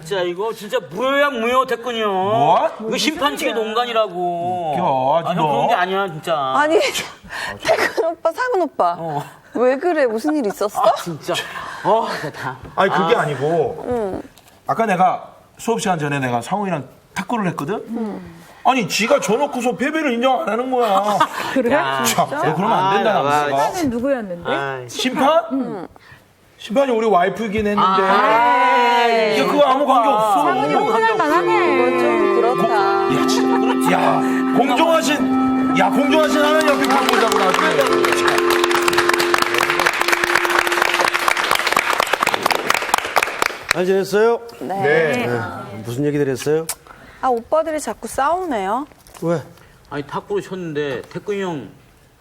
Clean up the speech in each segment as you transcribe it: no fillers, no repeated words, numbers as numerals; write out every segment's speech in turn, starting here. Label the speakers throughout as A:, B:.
A: 진짜 이거 진짜 무효야 무효 됐군요.
B: 뭐?
A: 이거 심판측의 농간이라고.
B: 웃겨,
A: 아니 그런 게 아니야 진짜.
C: 아니, 태근 오빠, 상은 오빠. 왜 그래? 무슨 일 있었어?
A: 아, 진짜. 다.
B: 아니 그게 아니고 아까 내가 수업 시간 전에 내가 상훈이랑 탁구를 했거든. 아니 지가 져놓고서 패배를 인정 안 하는 거야.
D: 그래?
B: 참, 너 그러면 안 된다 남자가.
D: 심판은 누구였는데?
B: 심판? 심판이 우리 와이프이긴 했는데 이게 그거 아무 관계 없어.
D: 상훈이 흥분할 만하네.
C: 이건 좀 그렇다.
B: 야, 진짜 그렇지. 야, 공정하신 하나님 옆에 가보자고 나중에.
E: 잘 지냈어요?
C: 네.
E: 무슨 얘기들 했어요?
C: 아, 오빠들이 자꾸 싸우네요.
E: 왜?
A: 아니 탁구를 쳤는데 태근이 형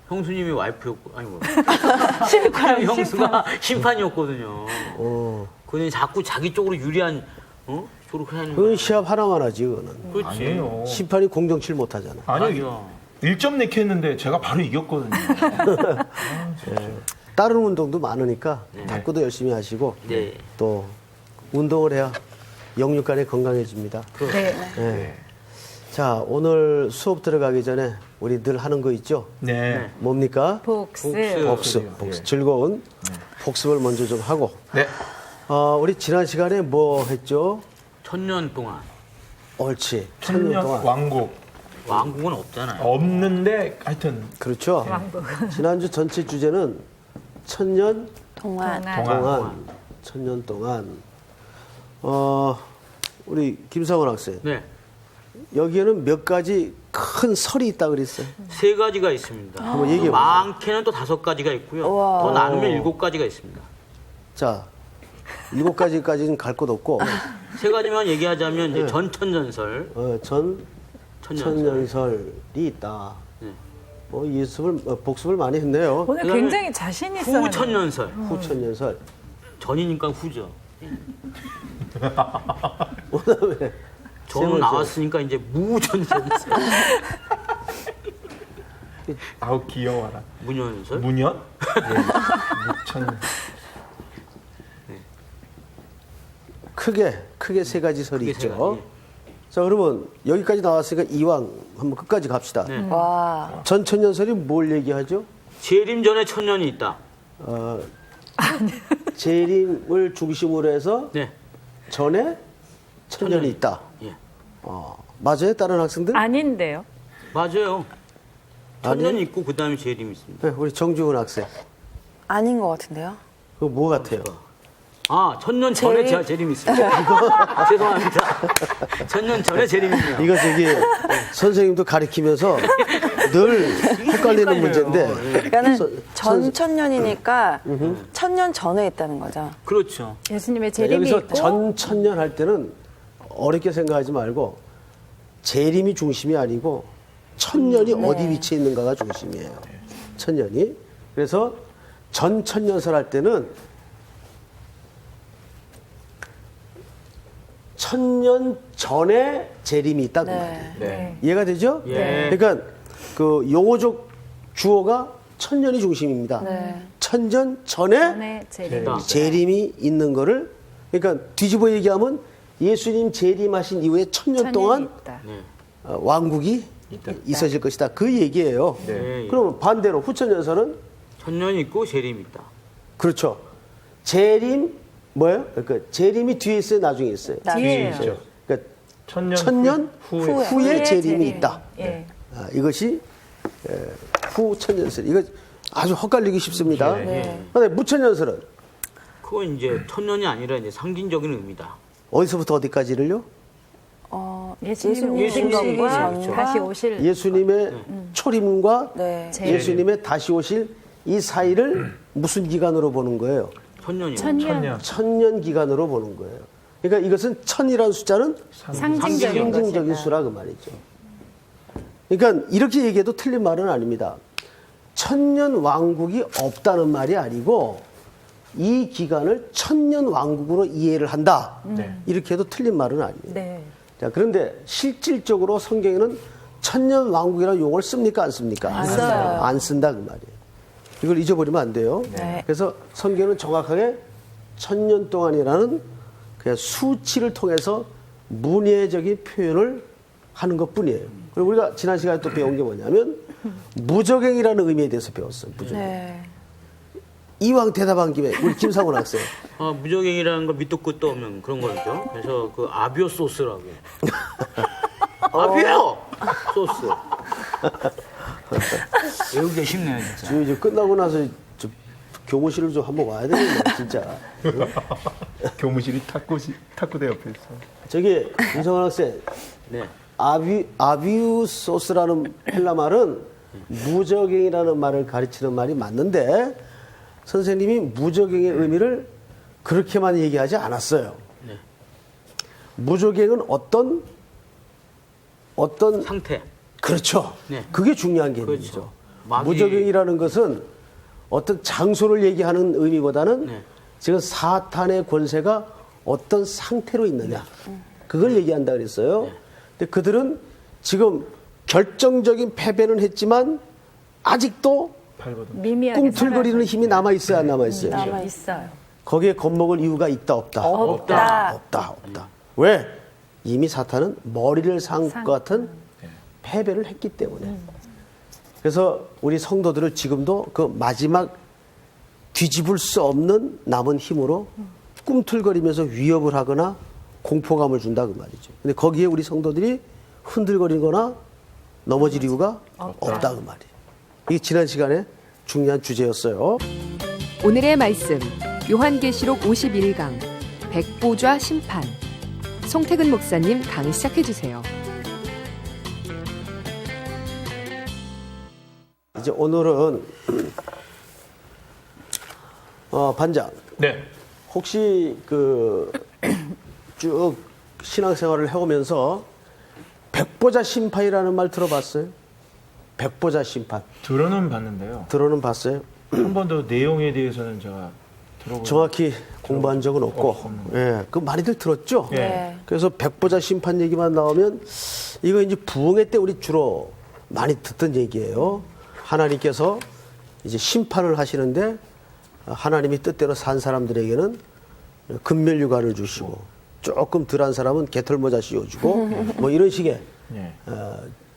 A: 형수님이 와이프였고 아니 뭐 형수가 심판이었거든요. 그는 자꾸 자기 쪽으로 유리한 저렇게 하는
E: 그건
A: 거야.
E: 시합 하나만 하지, 그거는.
A: 그렇지.
B: 아니에요.
E: 심판이 공정치를 못하잖아.
B: 아니,
A: 아니요.
B: 1점 내기 했는데 제가 바로 이겼거든요.
E: 다른 운동도 많으니까 탁구도 열심히 하시고
A: 네.
E: 또 운동을 해야 영육간에 건강해집니다.
D: 네.
E: 네. 자, 오늘 수업 들어가기 전에 우리 늘 하는 거 있죠?
B: 네.
E: 뭡니까?
D: 복습.
E: 복습. 즐거운 복습을 먼저 좀 하고.
B: 네.
E: 우리 지난 시간에 뭐 했죠?
A: 1000년 동안
E: 옳지. 1000년 동안.
B: 왕국.
A: 왕국은 없잖아요.
B: 없는데 하여튼
E: 그렇죠. 지난주 전체 주제는 1000년
C: 동안.
E: 동안. 1000년 동안. 우리 김상원 학생.
A: 네.
E: 여기에는 몇 가지 큰 설이 있다 그랬어요.
A: 3가지가 있습니다.
E: 한번 얘기해 보세요.
A: 많게는 또 5가지가 있고요.
C: 우와.
A: 더 나누면 7가지가 있습니다.
E: 자, 7가지까지는 갈 곳 없고,
A: 3가지만 얘기하자면 이제 전천년설,
E: 천년설이 있다.
A: 네.
E: 복습을 많이 했네요.
D: 오늘
A: 그다음에
D: 굉장히 자신 있어요.
A: 후천년설.
E: 후천년설.
A: 전이니까 후죠.
E: 그다음에
A: 전 나왔으니까 이제 무전연설,
B: 아우 귀여워라.
A: 무년설.
B: 문연? 묵천.
E: 크게 3가지 설이
A: 크게 세
E: 있죠.
A: 가지.
E: 자, 그러면 여기까지 나왔으니까 이왕 한번 끝까지 갑시다.
A: 네.
C: 와.
E: 전천년설이 뭘 얘기하죠?
A: 재림 전에 천년이 있다.
E: 재림을 중심으로 해서
A: 네.
E: 전에 천년이 있다.
A: 예.
E: 맞아요? 다른 학생들?
D: 아닌데요.
A: 맞아요. 천년이 있고 그 다음에 재림이 있습니다.
E: 네, 우리 정주훈 학생.
C: 아닌 것 같은데요?
E: 그거 뭐 같아요?
A: 천년 전에 재림이 있습니다. 죄송합니다. 천년 전에 재림이요.
E: 이거 선생님도 가리키면서 늘 헷갈리는 문제인데.
C: 그러니까는 전천년이니까 천년 전에 있다는 거죠.
A: 그렇죠.
D: 예수님의 재림이
E: 여기서
D: 있고
E: 전천년 할 때는 어렵게 생각하지 말고 재림이 중심이 아니고 천년이 어디 위치해 있는가가 중심이에요. 천년이. 그래서 전천년설 할 때는 천년 전에 재림이 있다 그 말이에요.
B: 네.
E: 이해가 되죠?
A: 예.
E: 그러니까 그 용어적 주어가 천년이 중심입니다.
C: 네.
E: 천년 전에
D: 전에 재림.
E: 재림이 있는 거를 그러니까 뒤집어 얘기하면 예수님 재림하신 이후에 천년 동안
D: 있다.
A: 네.
E: 왕국이 있어질 것이다. 그 얘기예요.
A: 네.
E: 그러면 반대로 후천년설은
A: 천년이 있고 재림이 있다.
E: 그렇죠. 재림 뭐예요? 그러니까 재림이 뒤에 있어요, 나중에 있어요.
D: 뒤에요.
B: 있죠.
E: 그러니까
B: 천년
E: 후에
D: 후에
E: 재림이 있다.
D: 예.
E: 이것이 후천년설. 이거 아주 헛갈리기 쉽습니다.
C: 네.
E: 그런데 무천년설은
A: 그건 이제 천년이 아니라 이제 상징적인 의미다.
E: 어디서부터 어디까지를요?
D: 예수님이
C: 예수님이
D: 오신 것과
C: 오신
D: 다시 오실
E: 예수님의 초림과
C: 네.
E: 예수님의 다시 오실 이 사이를 무슨 기간으로 보는 거예요?
A: 천년이요.
D: 천년.
E: 천년 기간으로 보는 거예요. 그러니까 이것은 천이라는 숫자는
D: 상징적인
E: 상징적인 수라 그 말이죠. 그러니까 이렇게 얘기해도 틀린 말은 아닙니다. 천년 왕국이 없다는 말이 아니고 이 기간을 천년 왕국으로 이해를 한다. 이렇게 해도 틀린 말은 아닙니다.
D: 네.
E: 자, 그런데 실질적으로 성경에는 천년 왕국이라는 용어를 씁니까? 안 씁니까?
C: 안 써요.
E: 안 쓴다 그 말이에요. 이걸 잊어버리면 안 돼요.
C: 네.
E: 그래서 성경은 정확하게 천년 동안이라는 그냥 수치를 통해서 문예적인 표현을 하는 것뿐이에요. 그리고 우리가 지난 시간에 또 배운 게 뭐냐면 무적행이라는 의미에 대해서 배웠어요. 무적행.
C: 네.
E: 이왕 대답한 김에 우리 김상훈 학생.
A: 무적행이라는 거 밑도 끝도 없는 그런 거죠. 그래서 그 아비오 소스라고. 아비오 소스. 외우기가 쉽네요, 진짜.
E: 지금 이제 끝나고 나서 저 교무실을 좀 한번 와야 되겠네, 진짜.
B: 교무실이 탁구대 옆에 있어.
E: 저기 김상훈 학생.
A: 네.
E: 아비우 소스라는 헬라 말은 무적행이라는 말을 가르치는 말이 맞는데 선생님이 무적행의 의미를 그렇게만 얘기하지 않았어요.
A: 네.
E: 무적행은 어떤
A: 상태.
E: 그렇죠.
A: 네.
E: 그게 중요한 개념이죠.
A: 그렇죠. 마귀-
E: 무적행이라는 것은 어떤 장소를 얘기하는 의미보다는
A: 네.
E: 지금 사탄의 권세가 어떤 상태로 있느냐 그걸 얘기한다 그랬어요.
A: 네.
E: 근데 그들은 지금 결정적인 패배는 했지만 아직도
D: 미미하게
E: 꿈틀거리는 힘이 남아 있어요, 안 남아 있어요?
D: 남아 있어요.
E: 거기에 겁먹을 이유가 있다, 없다? 없다. 왜? 이미 사탄은 머리를 산 것 같은 패배를 했기 때문에. 그래서 우리 성도들을 지금도 그 마지막 뒤집을 수 없는 남은 힘으로 꿈틀거리면서 위협을 하거나 공포감을 준다 그 말이죠. 근데 거기에 우리 성도들이 흔들거리거나 넘어질 이유가 없다 그 말이에요. 이게 지난 시간에 중요한 주제였어요.
F: 오늘의 말씀 요한계시록 51강 백보좌 심판 송태근 목사님 강의 시작해 주세요.
E: 이제 오늘은 반장
B: 네.
E: 혹시 그 쭉 신앙생활을 해오면서 백보자 심판이라는 말 들어봤어요? 백보자 심판
B: 들어는 봤는데요.
E: 들어는 봤어요?
B: 한 번도 내용에 대해서는 제가 들어본
E: 정확히 공부한 적은 없고, 예, 그 많이들 들었죠.
B: 네.
E: 그래서 백보자 심판 얘기만 나오면 이거 이제 부흥회 때 우리 주로 많이 듣던 얘기예요. 하나님께서 이제 심판을 하시는데 하나님이 뜻대로 산 사람들에게는 금멸유관을 주시고 조금 덜한 사람은 개털모자 씌워주고 뭐 이런 식의
B: 예.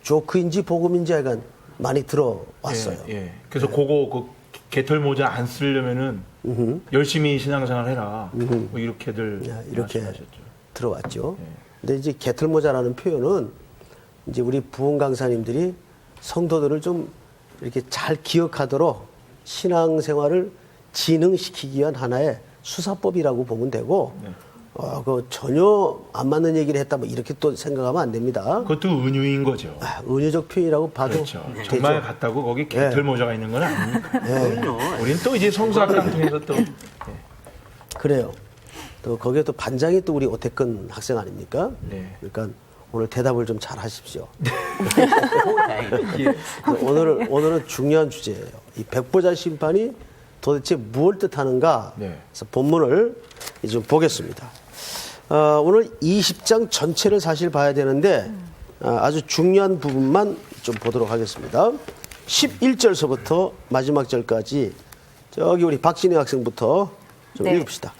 E: 조크인지 복음인지 약간 많이 들어왔어요.
B: 예. 그래서 그거 그 개털 모자 안 쓰려면은 열심히 신앙생활 해라. 뭐 이렇게들
E: 이렇게
B: 말씀하셨죠.
E: 들어왔죠. 근데 이제 개털모자라는 표현은 이제 우리 부흥 강사님들이 성도들을 좀 이렇게 잘 기억하도록 신앙생활을 진흥시키기 위한 하나의 수사법이라고 보면 되고, 그 전혀 안 맞는 얘기를 했다 뭐 이렇게 또 생각하면 안 됩니다.
B: 그것도 은유인 거죠.
E: 은유적 표현이라고 봐도
B: 그렇죠.
E: 되죠.
B: 정말 같다고 거기 개털 모자가 있는 건 아니니까.
A: 그럼요.
B: 우리는 또 이제 성수학당 통해서 또
E: 그래요. 또 거기에 또 반장이 또 우리 오태근 학생 아닙니까?
B: 네.
E: 그러니까 오늘 대답을 좀 잘 하십시오.
A: 다행이다.
E: 오늘은 중요한 주제예요. 이 백보자 심판이 도대체 무엇을 뜻하는가?
B: 네.
E: 그래서 본문을 이제 좀 보겠습니다. 오늘 20장 전체를 사실 봐야 되는데 아주 중요한 부분만 좀 보도록 하겠습니다. 11절서부터 마지막 절까지 저기 우리 박진희 학생부터 좀
G: 네.
E: 읽읍시다.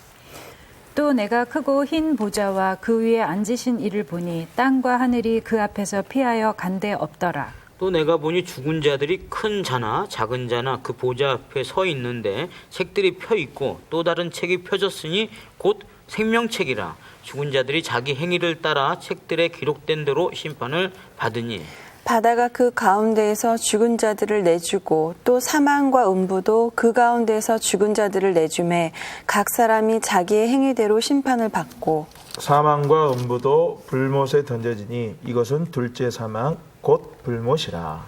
G: 또 내가 크고 흰 보좌와 그 위에 앉으신 이를 보니 땅과 하늘이 그 앞에서 피하여 간데 없더라.
A: 또 내가 보니 죽은 자들이 큰 자나 작은 자나 그 보좌 앞에 서 있는데 책들이 펴 있고 또 다른 책이 펴졌으니 곧 생명책이라. 죽은 자들이 자기 행위를 따라 책들에 기록된 대로 심판을 받으니.
C: 바다가 그 가운데에서 죽은 자들을 내주고 또 사망과 음부도 그 가운데에서 죽은 자들을 내주매 각 사람이 자기의 행위대로 심판을 받고
B: 사망과 음부도 불못에 던져지니 이것은 둘째 사망 곧 불못이라.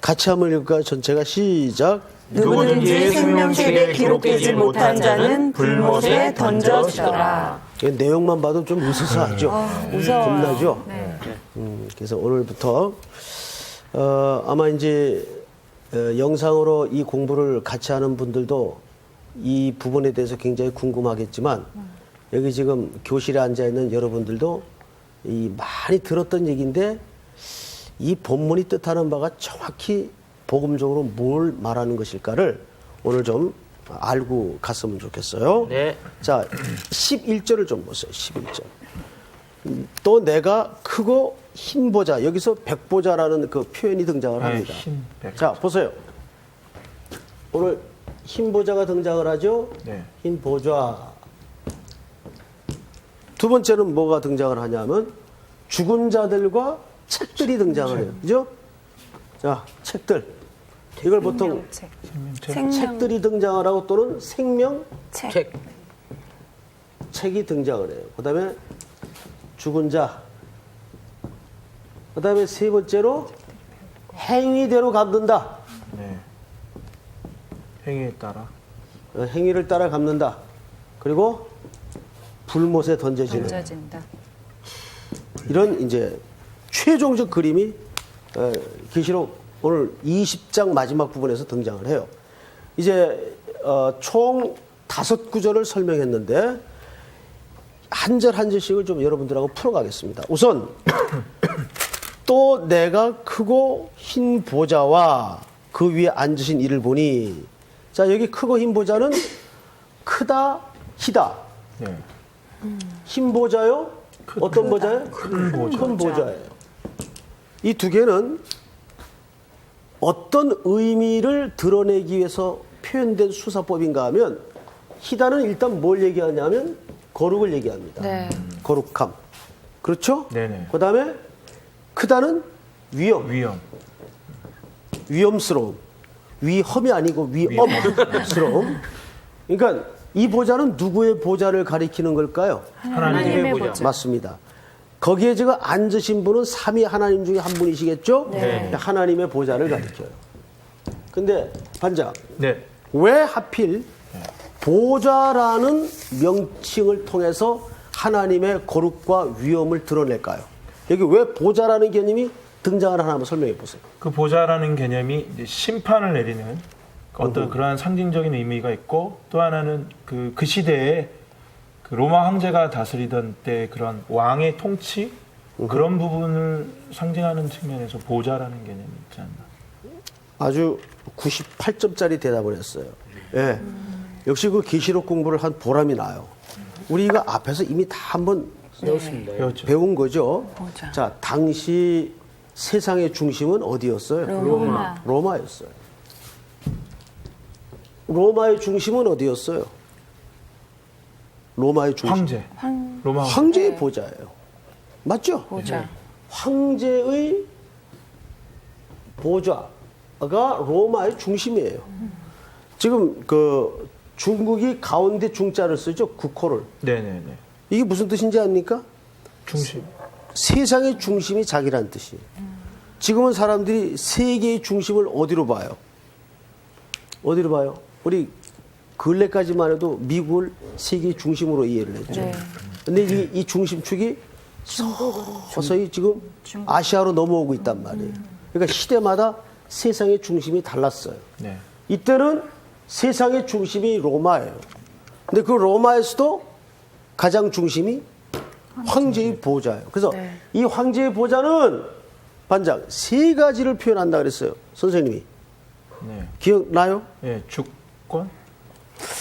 E: 같이 한번 읽을까요? 전체가 시작.
C: 누구든지 생명책에 기록되지 못한 자는 불못에 던져지더라.
E: 내용만 봐도 좀 으스스하죠. 겁나죠.
G: 네.
E: 그래서 오늘부터 아마 이제 영상으로 이 공부를 같이 하는 분들도 이 부분에 대해서 굉장히 궁금하겠지만 여기 지금 교실에 앉아 있는 여러분들도 이 많이 들었던 얘기인데 이 본문이 뜻하는 바가 정확히 복음적으로 뭘 말하는 것일까를 오늘 좀 알고 갔으면 좋겠어요.
A: 네.
E: 자, 11절을 좀 보세요. 11절. 또 내가 크고 흰 보자. 여기서 백보자라는 그 표현이 등장을 합니다.
B: 흰 백.
E: 자, 보세요. 오늘 흰 보자가 등장을 하죠.
B: 네.
E: 흰 보좌. 두 번째는 뭐가 등장을 하냐면 죽은 자들과 책들이 등장을 해요. 그죠? 자, 책들. 이걸 보통
G: 책.
E: 책들이 등장을 하고 또는 생명책이
A: 책.
E: 등장을 해요. 그 다음에 죽은 자. 그 다음에 세 번째로 행위대로 갚는다.
B: 네. 행위에 따라.
E: 행위를 따라 갚는다. 그리고 불못에 던져지는
G: 던져진다.
E: 이런 이제 최종적 그림이 계시록 오늘 20장 마지막 부분에서 등장을 해요. 이제 총 5구절을 설명했는데 한 절 한 절씩을 좀 여러분들하고 풀어가겠습니다. 우선 또 내가 크고 흰 보좌와 그 위에 앉으신 이를 보니, 자, 여기 크고 흰 보좌는 크다, 희다.
B: 네.
E: 흰 보좌요? 어떤 보좌요? 큰 보좌예요. 이 두 개는 어떤 의미를 드러내기 위해서 표현된 수사법인가 하면, 희다는 일단 뭘 얘기하냐면 거룩을 얘기합니다.
C: 네.
E: 거룩함. 그렇죠?
B: 네네.
E: 그 다음에 크다는 위험. 위험스러움. 위험이 아니고 위험스러움. 그러니까 이 보좌는 누구의 보좌를 가리키는 걸까요?
A: 하나님의 보좌.
E: 맞습니다. 거기에 지금 앉으신 분은 삼위 하나님 중에 한 분이시겠죠?
A: 네.
E: 하나님의 보좌를 가리켜요. 근데 반장,
B: 네.
E: 왜 하필 보좌라는 명칭을 통해서 하나님의 거룩과 위엄을 드러낼까요? 여기 왜 보좌라는 개념이 등장을 하나 한번 설명해 보세요.
B: 그 보좌라는 개념이 이제 심판을 내리는 어떤 그러한 상징적인 의미가 있고, 또 하나는 그 시대에 그 로마 황제가 다스리던 때 그런 왕의 통치 그런 부분을 상징하는 측면에서 보좌라는 개념이 있지 않나.
E: 아주 98점짜리 대답을 했어요. 예. 역시 그 계시록 공부를 한 보람이 나요. 우리가 앞에서 이미 다 한번
A: 배웠습니다.
B: 배웠죠.
E: 배운 거죠.
C: 보좌.
E: 자, 당시 세상의 중심은 어디였어요? 로마였어요. 로마의 중심은 어디였어요? 로마의 중심.
B: 황제. 로마
E: 황제의 보좌예요. 맞죠?
C: 보좌.
E: 황제의 보좌가 로마의 중심이에요. 지금 그 중국이 가운데 중자를 쓰죠. 국호를.
B: 네네네.
E: 이게 무슨 뜻인지 압니까?
B: 중심.
E: 세상의 중심이 자기란 뜻이에요. 지금은 사람들이 세계의 중심을 어디로 봐요? 어디로 봐요? 우리 근래까지만 해도 미국을 세계의 중심으로 이해를 했죠.
C: 네.
E: 근데 이 중심축이 서서히 지금 아시아로 넘어오고 있단 말이에요. 그러니까 시대마다 세상의 중심이 달랐어요.
B: 네.
E: 이때는 세상의 중심이 로마예요. 근데 그 로마에서도 가장 중심이 황제의 보좌예요. 그래서
C: 네.
E: 이 황제의 보좌는 반장 세 가지를 표현한다 그랬어요. 선생님이.
B: 네.
E: 기억나요?
B: 예, 주권?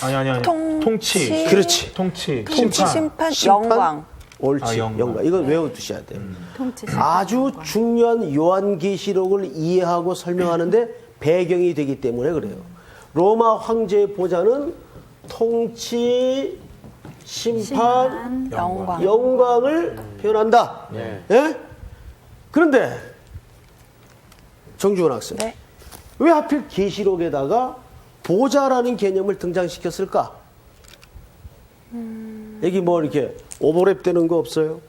B: 아니.
C: 통치.
E: 그렇지.
B: 통치.
C: 통치, 심판, 영광.
E: 옳지.
B: 영광.
E: 영광. 이건 외워두셔야 돼요.
G: 통치.
E: 아주 중요한 요한계시록을 이해하고 설명하는데 배경이 되기 때문에 그래요. 로마 황제의 보좌는 통치, 심판,
C: 영광.
E: 영광을 표현한다.
A: 네.
E: 예? 그런데 정주원 학생,
C: 네.
E: 왜 하필 계시록에다가 보좌라는 개념을 등장시켰을까? 여기 뭐 이렇게 오버랩 되는 거 없어요?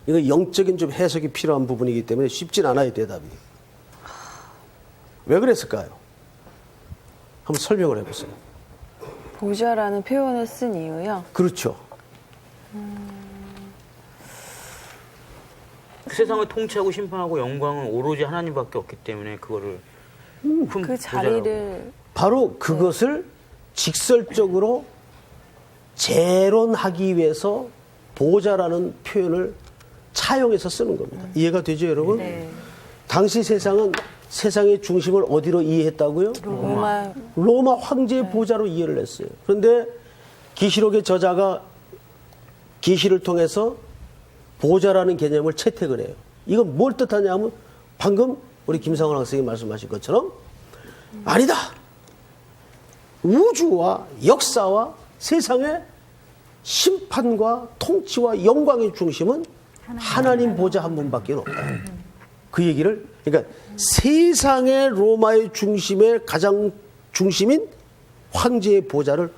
E: 이거 영적인 좀 해석이 필요한 부분이기 때문에 쉽진 않아요, 대답이. 왜 그랬을까요? 한번 설명을 해보세요.
C: 보좌라는 표현을 쓴 이유요.
E: 그렇죠.
A: 세상을 통치하고 심판하고 영광은 오로지 하나님밖에 없기 때문에 그거를 큰
C: 그 자리를
E: 바로 그것을 직설적으로 재론하기 위해서 보좌라는 표현을 차용해서 쓰는 겁니다. 이해가 되죠, 여러분?
G: 네.
E: 당시 세상은 세상의 중심을 어디로 이해했다고요? 로마 황제의 보좌로 이해를 했어요. 그런데 계시록의 저자가 계시를 통해서 보좌라는 개념을 채택을 해요. 이건 뭘 뜻하냐면 방금 우리 김상원 학생이 말씀하신 것처럼 아니다. 우주와 역사와 세상의 심판과 통치와 영광의 중심은 하나님 보좌 한 분밖에 없다. 그 얘기를 그러니까 세상의 로마의 중심의 가장 중심인 황제의 보좌를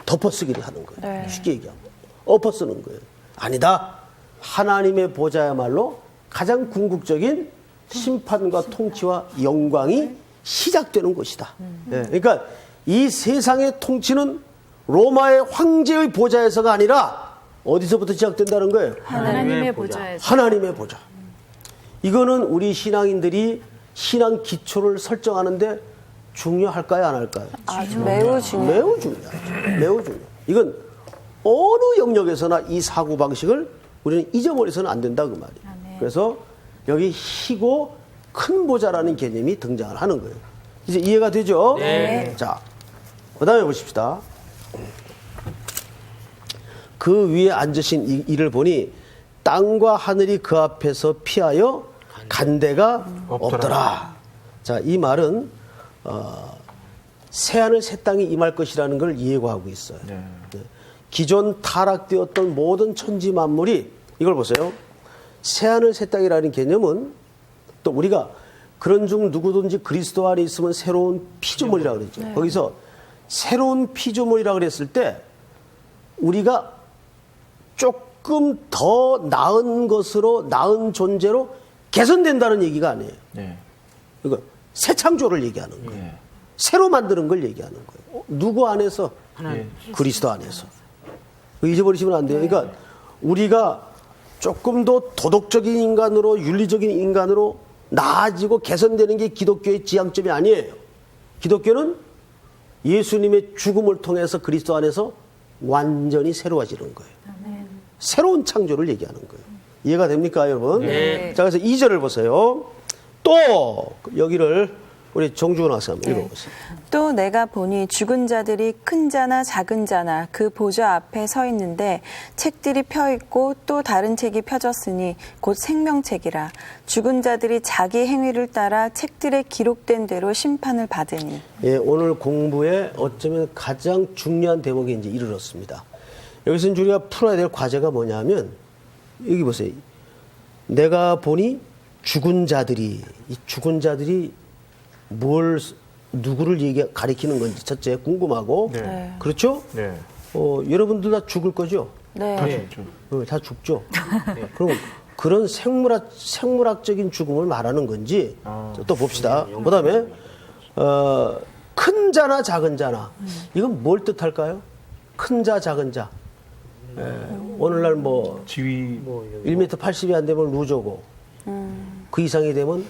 E: 덮어쓰기를 하는 거예요.
C: 네.
E: 쉽게 얘기하면 엎어쓰는 거예요. 아니다. 하나님의 보좌야말로 가장 궁극적인 심판과 통치와 영광이 시작되는 것이다. 네. 그러니까 이 세상의 통치는 로마의 황제의 보좌에서가 아니라 어디서부터 시작된다는 거예요?
G: 하나님의 보좌에서.
E: 하나님의 보좌. 이거는 우리 신앙인들이 신앙 기초를 설정하는데 중요할까요, 안 할까요?
C: 아주 매우 중요해요.
E: 매우 중요하죠. 매우 중요. 이건 어느 영역에서나 이 사고 방식을 우리는 잊어버려서는 안 된다 그 말이에요. 그래서 여기 희고 큰 보좌라는 개념이 등장을 하는 거예요. 이제 이해가 되죠?
A: 네.
E: 자, 그다음에 보십시다. 그 위에 앉으신 이를 보니 땅과 하늘이 그 앞에서 피하여 간데가 없더라. 자, 이 말은 새하늘 새 땅이 임할 것이라는 걸 예고하고 있어요.
B: 네.
E: 기존 타락되었던 모든 천지 만물이 이걸 보세요. 새하늘 새 땅이라는 개념은 또 우리가 그런 중 누구든지 그리스도 안에 있으면 새로운 피조물이라고 그랬죠. 거기서 새로운 피조물이라고 그랬을 때 우리가 조금 더 나은 것으로 나은 존재로 개선된다는 얘기가 아니에요.
B: 네.
E: 이거 새 창조를 얘기하는 거예요.
B: 네.
E: 새로 만드는 걸 얘기하는 거예요. 누구 안에서?
B: 네.
E: 그리스도 안에서. 잊어버리시면 안 돼요. 그러니까 우리가 조금 더 도덕적인 인간으로 윤리적인 인간으로 나아지고 개선되는 게 기독교의 지향점이 아니에요. 기독교는 예수님의 죽음을 통해서 그리스도 안에서 완전히 새로워지는 거예요. 새로운 창조를 얘기하는 거예요. 이해가 됩니까, 여러분?
A: 네.
E: 자, 그래서 2절을 보세요. 또 여기를 우리 정주원 학생 한번 읽어보세요.
C: 또 내가 보니 죽은 자들이 큰 자나 작은 자나 그 보좌 앞에 서 있는데 책들이 펴 있고 또 다른 책이 펴졌으니 곧 생명책이라 죽은 자들이 자기 행위를 따라 책들에 기록된 대로 심판을 받으니.
E: 예, 오늘 공부에 어쩌면 가장 중요한 대목에 이제 이르렀습니다. 여기서 우리가 풀어야 될 과제가 뭐냐면 여기 보세요. 내가 보니 죽은 자들이 이 죽은 자들이 누구를 가리키는 건지 첫째 궁금하고
B: 네.
E: 그렇죠?
B: 네.
E: 여러분들 다 죽을 거죠?
C: 네.
B: 다 죽죠.
E: 다 죽죠. 그럼 그런 생물학적인 죽음을 말하는 건지 또 봅시다. 그다음에 큰 자나 작은 자나 이건 뭘 뜻할까요? 큰 자, 작은 자. 오늘날 뭐
B: 지위
E: 1m 80이 안 되면 루저고 그 이상이 되면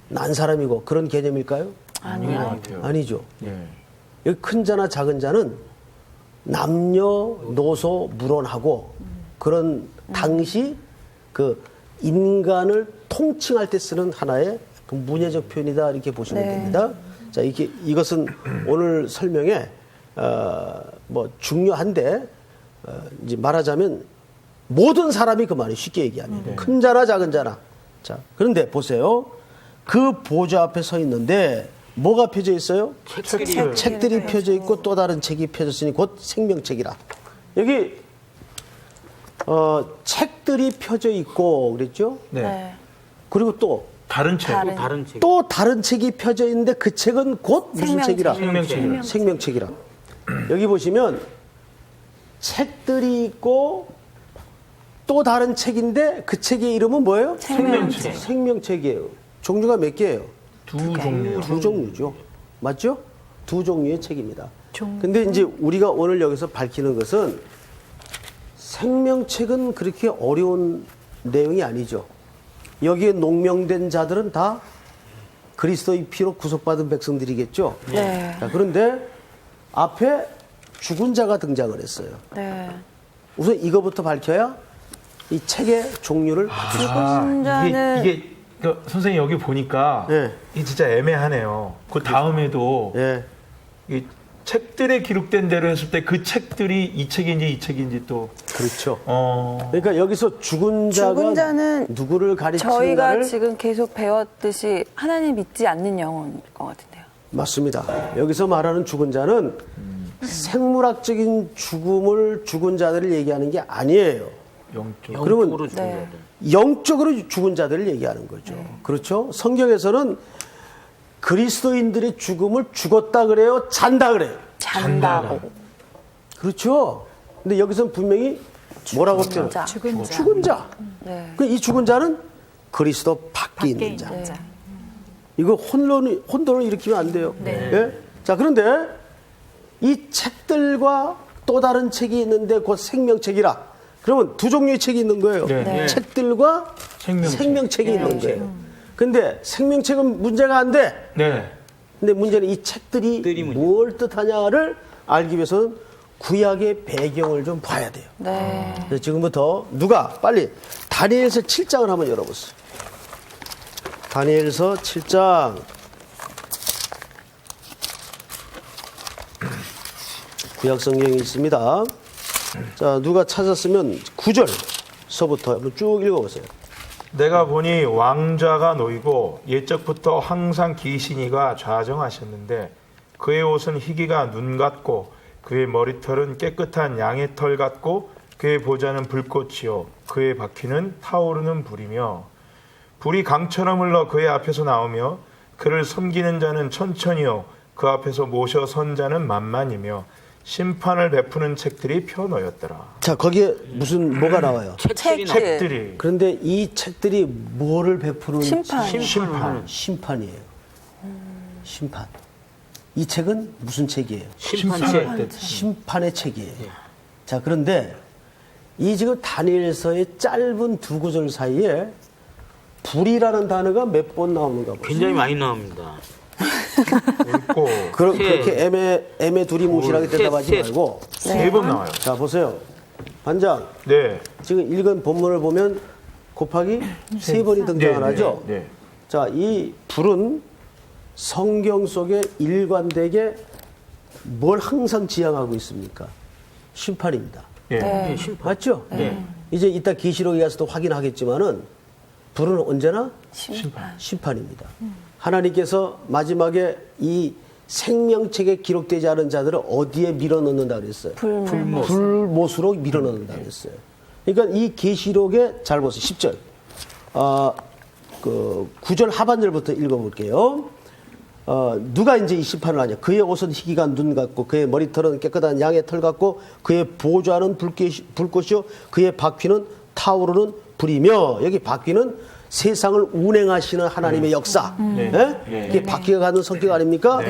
E: 난 사람이고 그런 개념일까요?
B: 아닌 것 같아요.
E: 아니죠.
B: 네.
E: 여기 큰 자나 작은 자는 남녀노소 무론하고 그런 당시 그 인간을 통칭할 때 쓰는 하나의 그 문예적 표현이다 이렇게 보시면 됩니다. 자, 이것은 오늘 설명에 뭐 중요한데 이제 말하자면 모든 사람이 그 말이 쉽게 얘기하면 큰 자나 작은 자나. 자, 그런데 보세요. 그 보좌 앞에 서 있는데 뭐가 펴져 있어요? 책들이 펴져 있고 또 다른 책이 펴졌으니 곧 생명책이라. 여기 책들이 펴져 있고 그랬죠?
B: 네.
E: 그리고 또
B: 다른 책.
A: 다른 책.
E: 또 다른 책이 펴져 있는데 그 책은 곧 무슨 책이라?
B: 생명책이라.
E: 생명책이라. 여기 보시면 책들이 있고 또 다른 책인데 그 책의 이름은 뭐예요?
B: 생명책.
E: 생명책이에요. 종류가 몇 개예요?
B: 두 종류.
E: 두 종류죠. 맞죠? 두 종류의 책입니다. 근데 이제 우리가 오늘 여기서 밝히는 것은 생명책은 그렇게 어려운 내용이 아니죠. 여기에 농명된 자들은 다 그리스도의 피로 구속받은 백성들이겠죠.
C: 네.
E: 자, 그런데 앞에 죽은 자가 등장을 했어요.
C: 네.
E: 우선 이거부터 밝혀야 이 책의 종류를
C: 죽은 자는
B: 이게 그러니까 선생님 여기 보니까
E: 예.
B: 이 진짜 애매하네요. 그 다음에도
E: 예.
B: 이 책들에 기록된 대로 했을 때 그 책들이 이 책인지 이 책인지 또
E: 그렇죠.
B: 어.
E: 그러니까 여기서 죽은
C: 죽은
E: 자가
C: 자는
E: 누구를
C: 저희가
E: 가리키는가를
C: 지금 계속 배웠듯이 하나님 믿지 않는 영혼일 것 같은데요.
E: 맞습니다. 여기서 말하는 죽은 자는 생물학적인 죽은 자들을 얘기하는 게 아니에요.
B: 영적.
E: 그러면
A: 영적으로 죽은
C: 네.
A: 자들.
E: 영적으로 죽은 자들을 얘기하는 거죠. 그렇죠? 성경에서는 그리스도인들의 죽음을 죽었다 그래요? 잔다 그래요?
C: 잔다고.
E: 그렇죠? 근데 여기서는 분명히 뭐라고 표현해요?
C: 자.
G: 죽은 자.
E: 죽은 자.
C: 네.
E: 이 죽은 자는 그리스도 밖에
G: 밖에
E: 있는
G: 있는
E: 자.
G: 자.
E: 이거 혼돈을 일으키면 안 돼요.
G: 네.
E: 예? 자, 그런데 이 책들과 또 다른 책이 있는데 곧 생명책이라. 그러면 두 종류의 책이 있는 거예요.
B: 네.
E: 책들과
B: 생명책.
E: 생명책이 있는 거예요. 근데 생명책은 문제가 안 돼.
B: 네.
E: 근데 문제는 이 책들이
A: 문제.
E: 뭘 뜻하냐를 알기 위해서는 구약의 배경을 좀 봐야 돼요.
C: 네.
E: 그래서 지금부터 누가 빨리 다니엘서 7장을 한번 열어보세요. 다니엘서 7장. 구약 성경에 있습니다. 자, 누가 찾았으면 9절서부터 한번 쭉 읽어보세요.
B: 내가 보니 왕좌가 놓이고 옛적부터 항상 기신이가 좌정하셨는데 그의 옷은 희기가 눈 같고 그의 머리털은 깨끗한 양의 털 같고 그의 보좌는 불꽃이요 그의 바퀴는 타오르는 불이며 불이 강처럼 흘러 그의 앞에서 나오며 그를 섬기는 자는 천천히요 그 앞에서 모셔 선 자는 만만이며 심판을 베푸는 책들이 펴놓였더라.
E: 자, 거기에 뭐가 나와요?
A: 책들이 나.
B: 책들이
E: 그런데 이 책들이 뭐를 베푸는
C: 심판.
E: 심판이에요. 심판. 이 책은 무슨 책이에요?
A: 심판책.
E: 심판의 책이에요. 자, 그런데 이 지금 다니엘서의 짧은 두 구절 사이에 불이라는 단어가 몇 번 나오는가 보세요.
A: 굉장히 많이 나옵니다.
B: 있고
E: 그렇게 애매 두리뭉실하게 대답하지 말고.
B: 세 번 나와요.
E: 자, 보세요. 반장,
B: 네.
E: 지금 읽은 본문을 보면 곱하기 세 번이 등장을 하죠.
B: 네.
E: 자, 이 불은 성경 속에 일관되게 뭘 항상 지향하고 있습니까? 심판입니다.
B: 네.
C: 네.
E: 맞죠?
A: 네.
E: 이제 이따 계시록에 가서도 확인하겠지만은 불은 언제나
C: 심판.
E: 심판입니다. 하나님께서 마지막에 이 생명책에 기록되지 않은 자들을 어디에 밀어넣는다 그랬어요? 불못으로 밀어넣는다 그랬어요. 그러니까 이 계시록에 잘 보세요. 10절. 그 9절 하반절부터 읽어볼게요. 누가 이제 이 심판을 하냐? 그의 옷은 희기가 눈 같고 그의 머리털은 깨끗한 양의 털 같고 그의 보좌는 불꽃이요 그의 바퀴는 타오르는 불이며 여기 바퀴는 세상을 운행하시는 하나님의 역사. 예? 이게 바퀴가 가는 성격 아닙니까?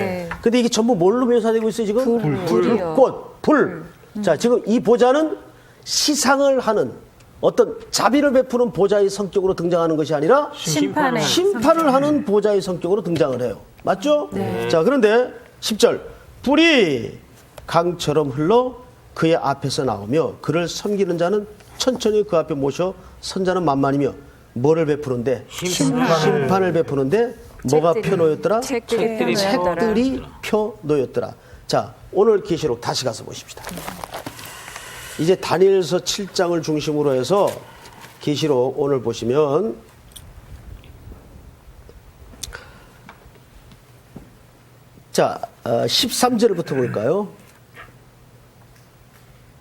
E: 근데 이게 전부 뭘로 묘사되고 있어요, 지금? 불꽃, 불. 자, 지금 이 보좌는 시상을 하는 어떤 자비를 베푸는 보좌의 성격으로 등장하는 것이 아니라
G: 심판의
E: 심판을 하는 보좌의 성격으로 등장을 해요. 맞죠? 자, 그런데 10절. 불이 강처럼 흘러 그의 앞에서 나오며 그를 섬기는 자는 천천히 그 앞에 모셔 선자는 만만이며 뭐를 베푸는데? 심판을 베푸는데 뭐가 펴놓였더라? 책들이 펴놓였더라. 자, 오늘 계시록 다시 가서 보십시다. 이제 다니엘서 7장을 중심으로 해서 계시록 오늘 보시면 자, 13절부터 볼까요?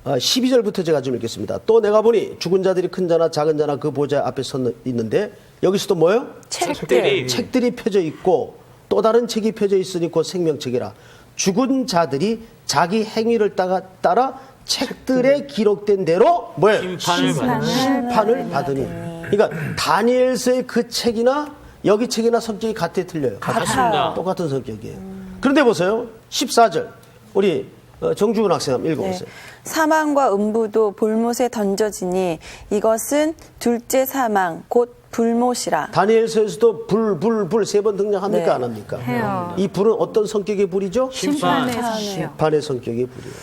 E: 12절부터 제가 좀 읽겠습니다. 또 내가 보니 죽은 자들이 큰 자나 작은 자나 그 보좌 앞에 서 있는데 여기서도 뭐예요? 책들이 펴져 있고 또 다른 책이 펴져 있으니 곧 생명책이라. 죽은 자들이 자기 행위를 따라 책들에 기록된 대로 뭐예요? 심판을 받으니. 그러니까 다니엘서의 그 책이나 여기 책이나 성격이 같아 틀려요?
A: 같습니다.
E: 똑같은 성격이에요. 그런데 보세요. 14절. 우리 정주근 학생 한번 읽어보세요.
C: 사망과 음부도 불못에 던져지니 이것은 둘째 사망 곧 불못이라.
E: 다니엘서에서도 불 세 번 등장합니까?
C: 네.
E: 안 합니까?
G: 해요.
E: 이 불은 어떤 성격의 불이죠?
G: 심판의 성격.
E: 심판의 성격의 불이에요.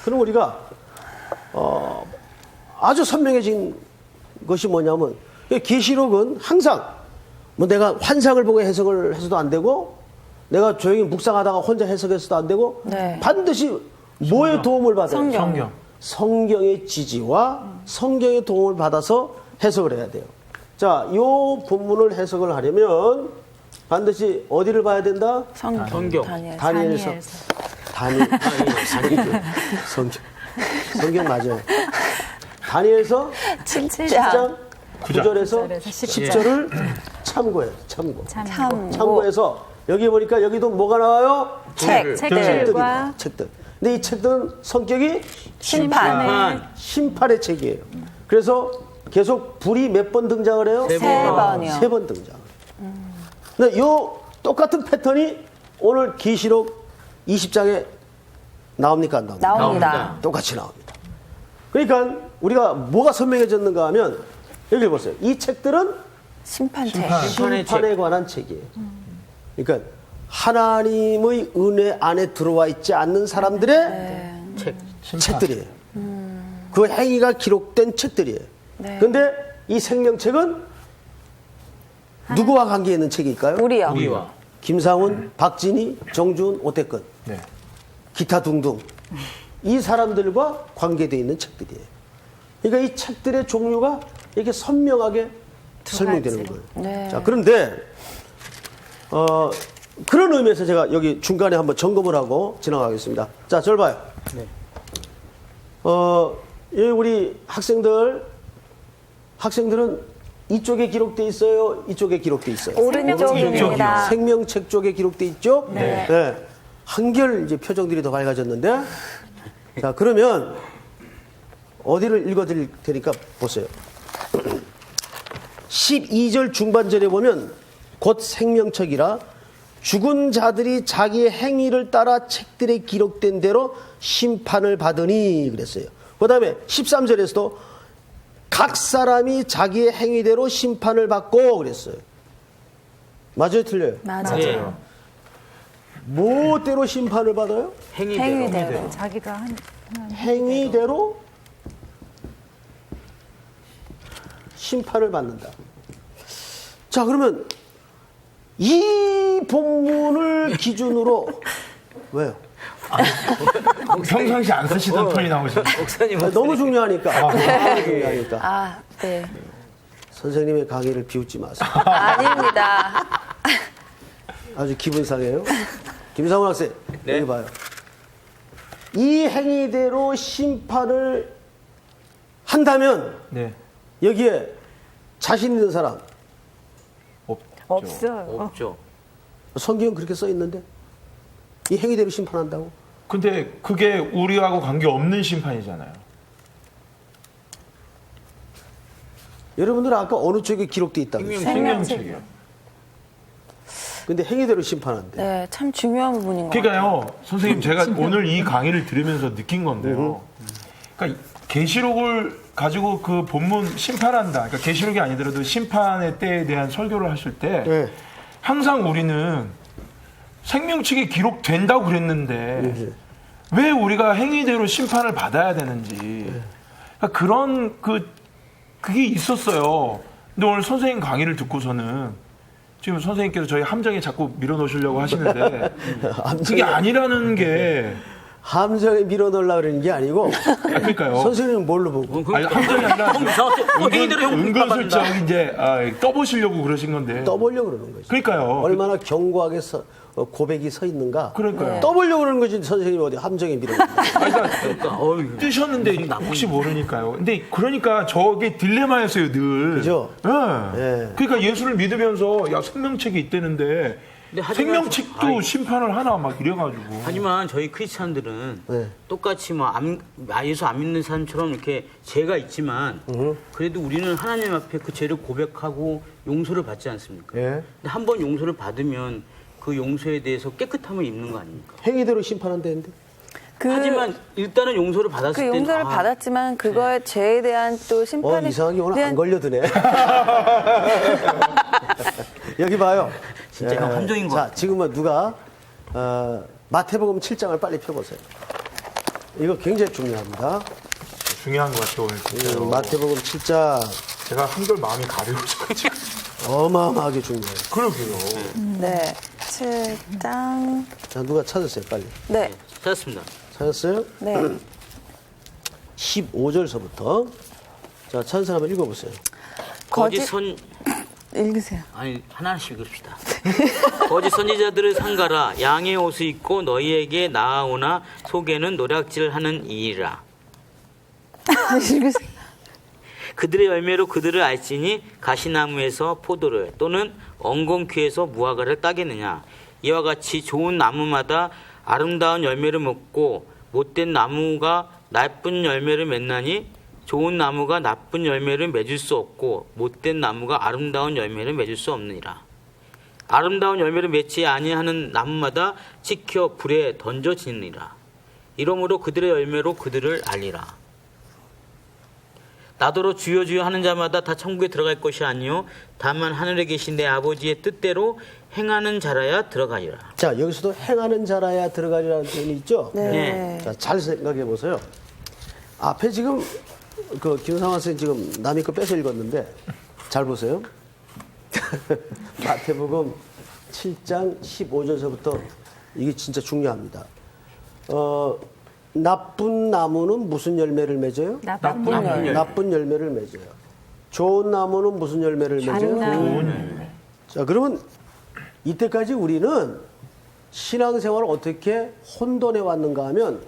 E: 그럼 우리가 아주 선명해진 것이 뭐냐면 계시록은 항상 뭐 내가 환상을 보고 해석을 해서도 안 되고 내가 조용히 묵상하다가 혼자 해석해서도 안 되고
C: 네.
E: 반드시 뭐의 도움을 받아요?
C: 성경.
E: 성경의 지지와 성경의 도움을 받아서 해석을 해야 돼요. 자, 요 본문을 해석을 하려면 반드시 어디를 봐야 된다?
A: 성경.
E: 다니엘서. 성경 맞아요. 다니엘서 7장 9절에서 10절을 참고해요. 참고해서 여기 보니까 여기도 뭐가 나와요?
G: 책들과
E: 책들. 근데 이 책들은 성격이
C: 심판.
E: 의 책이에요. 그래서 계속 불이 몇 번 등장을 해요?
C: 세 번이요.
E: 3번 등장을. 근데 요 똑같은 패턴이 오늘 계시록 20장에 나옵니까? 안 나옵니까?
C: 나옵니다.
E: 똑같이 나옵니다. 그러니까 우리가 뭐가 선명해졌는가 하면 여기 보세요. 이 책들은
C: 심판책.
E: 심판에 관한 책이에요. 그러니까 하나님의 은혜 안에 들어와 있지 않는 사람들의 책들이에요. 그 행위가 기록된 책들이에요. 그런데 이 생명책은 누구와 관계 있는 책일까요?
C: 우리요.
E: 김상훈, 박진희, 정주훈, 오태근,
B: 네.
E: 기타 등등 이 사람들과 관계되어 있는 책들이에요. 그러니까 이 책들의 종류가 이렇게 선명하게 설명되는 거예요.
C: 네.
E: 자, 그런데 그런 의미에서 제가 여기 중간에 한번 점검을 하고 지나가겠습니다. 자, 저를 봐요.
A: 네.
E: 여기 우리 학생들은 이쪽에 기록돼 있어요? 이쪽에 기록돼 있어요?
C: 오른쪽입니다.
E: 생명책 쪽에 기록돼 있죠?
C: 네.
E: 네. 한결 이제 표정들이 더 밝아졌는데. 자, 그러면 어디를 읽어드릴 테니까 보세요. 12절 중반절에 보면 곧 생명책이라 죽은 자들이 자기의 행위를 따라 책들에 기록된 대로 심판을 받으니 그랬어요. 그 다음에 13절에서도 각 사람이 자기의 행위대로 심판을 받고 그랬어요. 맞아요? 틀려요?
C: 맞아요.
E: 뭐대로 심판을 받아요?
C: 행위대로.
G: 자기가 한
E: 행위대로 심판을 받는다. 자, 그러면 이 본문을 기준으로 왜요?
B: 평상시 안 쓰시던 톤이 나오시죠.
A: 목사님
E: 너무 중요하니까. 너무 중요하니까.
C: 아, 네.
E: 선생님의 강의를 비웃지 마세요.
C: 아닙니다.
E: 아주 기분 상해요. 김상훈 학생,
A: 네.
E: 여기 봐요. 이 행위대로 심판을 한다면
B: 네.
E: 여기에 자신 있는 사람
D: 없어요.
A: 없죠.
E: 성경은 그렇게 써 있는데 이 행위대로 심판한다고?
B: 근데 그게 우리하고 관계 없는 심판이잖아요.
E: 여러분들은 아까 어느 쪽에 기록돼 있다고 했어요?
B: 생명책이요.
E: 근데 행위대로 심판한대.
C: 네, 참 중요한 부분인 것 같아요.
B: 그러니까요, 선생님 제가 오늘 이 강의를 들으면서 느낀 건데요. 그러니까 계시록을 가지고 그 본문 심판한다. 그러니까 계시록이 아니더라도 심판의 때에 대한 설교를 하실 때
E: 네.
B: 항상 우리는 생명책에 기록된다고 그랬는데 왜 우리가 행위대로 심판을 받아야 되는지 그러니까 그런 그게 있었어요. 근데 오늘 선생님 강의를 듣고서는 지금 선생님께서 저희 함정에 자꾸 밀어넣으시려고 하시는데 그게 아니라는 게
E: 함정에 밀어넣으려고 그러는 게 아니고
B: 그러니까요.
E: 선생님은 뭘로 보고?
B: 아니, 함정이 아니라
A: 행위대로 형
B: 은근슬쩍 이제 떠보시려고 그러신 건데.
E: 떠보려고 그러는 거죠.
B: 그러니까요.
E: 얼마나 견고하게 고백이 서 있는가.
B: 그러니까요.
E: 떠보려고 그러는 거지 선생님이 어디 함정에 밀어넣는
A: 그러니까
B: 뜨셨는데 혹시 모르니까요. 근데 그러니까 저게 딜레마였어요, 늘.
E: 그죠?
B: 예.
E: 예.
B: 그러니까 예수를 믿으면서 야 생명책이 있다는데
A: 근데 하지만
B: 생명책도
A: 아니,
B: 심판을 하나 막 이래가지고.
A: 하지만 저희 크리스찬들은
E: 네.
A: 똑같이 뭐 예수 안 믿는 사람처럼 이렇게 죄가 있지만 그래도 우리는 하나님 앞에 그 죄를 고백하고 용서를 받지 않습니까?
E: 예.
A: 근데 한 번 용서를 받으면 그 용서에 대해서 깨끗함을 입는 거 아닙니까?
E: 행위대로 심판한다는데.
A: 하지만 일단은 용서를 받았을
C: 그
A: 때는
C: 용서를 받았지만 그거에 죄에 대한 또 심판에
E: 이상하게 오늘
C: 대한
E: 안 걸려드네. 여기 봐요.
A: 진짜 형 함정인 것
E: 자,
A: 같아.
E: 지금은 누가 마태복음 7장을 빨리 펴보세요. 이거 굉장히 중요합니다.
B: 중요한 것 같아요, 오늘 진짜로.
E: 마태복음 7장.
B: 제가 한결 마음이 가벼워져가지고.
E: 어마어마하게 중요해요.
B: 그러게요.
C: 네. 7장.
E: 자, 누가 찾으세요, 빨리.
C: 네.
A: 찾았습니다.
E: 찾았어요?
C: 네.
E: 15절서부터. 자, 찾은 사람 한번 읽어보세요.
A: 거짓
C: 거짓-
A: 선
C: 읽으세요.
A: 아니 하나씩 읽읍시다. 거짓 선지자들을 삼가라. 양의 옷을 입고 너희에게 나아오나 속에는 노략질하는 이라.
C: 읽으세요.
A: 그들의 열매로 그들을 알지니 가시나무에서 포도를 또는 엉겅퀴에서 무화과를 따겠느냐. 이와 같이 좋은 나무마다 아름다운 열매를 맺고 못된 나무가 나쁜 열매를 맺나니 좋은 나무가 나쁜 열매를 맺을 수 없고 못된 나무가 아름다운 열매를 맺을 수 없느니라. 아름다운 열매를 맺지 아니하는 나무마다 찍혀 불에 던져지느니라. 이러므로 그들의 열매로 그들을 알리라. 나더러 주여 주여 하는 자마다 다 천국에 들어갈 것이 아니요 다만 하늘에 계신 내 아버지의 뜻대로 행하는 자라야 들어가리라.
E: 자, 여기서도 행하는 자라야 들어가리라는 표현이 있죠?
C: 네.
E: 자, 잘 생각해 보세요. 앞에 지금 그 김상환 선생 지금 남의 거 뺏어 읽었는데 잘 보세요. 마태복음 7장 15절서부터 이게 진짜 중요합니다. 나쁜 나무는 무슨 열매를 맺어요?
G: 나쁜 열매.
E: 나쁜 열매를 맺어요. 좋은 나무는 무슨 열매를 맺어요? 자, 그러면 이때까지 우리는 신앙생활을 어떻게 혼돈해 왔는가 하면